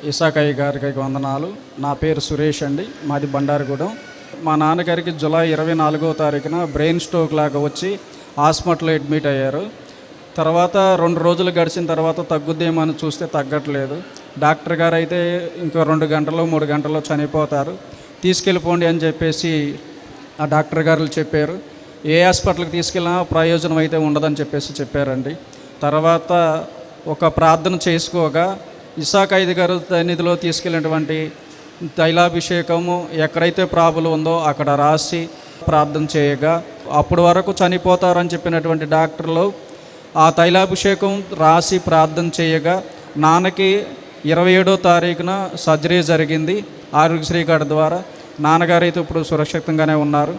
ఇసాకయ్య గారికి వందనాలు. నా పేరు సురేష్ అండి, మాది బండారగూడెం. మా నాన్నగారికి జూలై 24వ తారీఖున బ్రెయిన్ స్ట్రోక్ లాగా వచ్చి హాస్పిటల్లో అడ్మిట్ అయ్యారు. తర్వాత 2 రోజులు గడిచిన తర్వాత తగ్గుద్దేమో అని చూస్తే తగ్గట్లేదు. డాక్టర్ గారు అయితే ఇంకో 2 గంటలు 3 గంటల్లో చనిపోతారు, తీసుకెళ్ళిపోండి అని చెప్పేసి ఆ డాక్టర్ గారు చెప్పారు. ఏ హాస్పిటల్కి తీసుకెళ్ళినా ప్రయోజనం అయితే ఉండదని చెప్పేసి చెప్పారండి. తర్వాత ఒక ప్రార్థన చేసుకోగా ఇసాకయ్య గారు సన్నిధిలో తీసుకెళ్ళినటువంటి తైలాభిషేకము ఎక్కడైతే ప్రాబ్లం ఉందో అక్కడ రాసి ప్రార్థన చేయగా అప్పటి వరకు చనిపోతారని చెప్పినటువంటి డాక్టర్లు ఆ తైలాభిషేకం రాసి ప్రార్థన చేయగా నాన్నకి 27వ తారీఖున సర్జరీ జరిగింది ఆరోగ్యశ్రీ కార్డు ద్వారా. నాన్నగారు అయితే ఇప్పుడు సురక్షితంగానే ఉన్నారు.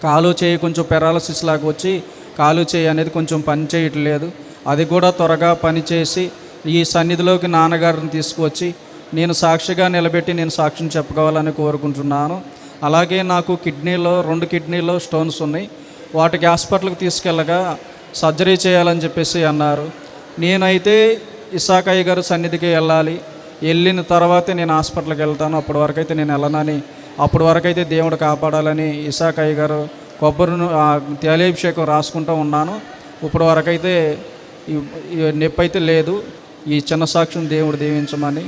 కాలు చేయి కొంచెం పెరాలసిస్ లాగా వచ్చి కాలు చేయి అనేది కొంచెం పని చేయట్లేదు. అది కూడా త్వరగా పనిచేసి ఈ సన్నిధిలోకి నాన్నగారిని తీసుకువచ్చి నేను సాక్షిగా నిలబెట్టి నేను సాక్ష్యం చెప్పుకోవాలని కోరుకుంటున్నాను. అలాగే నాకు 2 కిడ్నీలో స్టోన్స్ ఉన్నాయి. వాటికి హాస్పిటల్కి తీసుకెళ్ళగా సర్జరీ చేయాలని చెప్పేసి అన్నారు. నేనైతే ఇసాకయ్య గారు సన్నిధికి వెళ్ళాలి, వెళ్ళిన తర్వాతే నేను హాస్పిటల్కి వెళ్తాను, అప్పటి వరకు అయితే నేను వెళ్ళనని, అప్పటి వరకు అయితే దేవుడు కాపాడాలని ఇసాకయ్య గారు కొబ్బరిను తైలాభిషేకం రాసుకుంటూ ఉన్నాను. ఇప్పటి వరకు అయితే నొప్పి అయితే లేదు. ఈ చిన్న సాక్ష్యం దేవుడు దీవించమని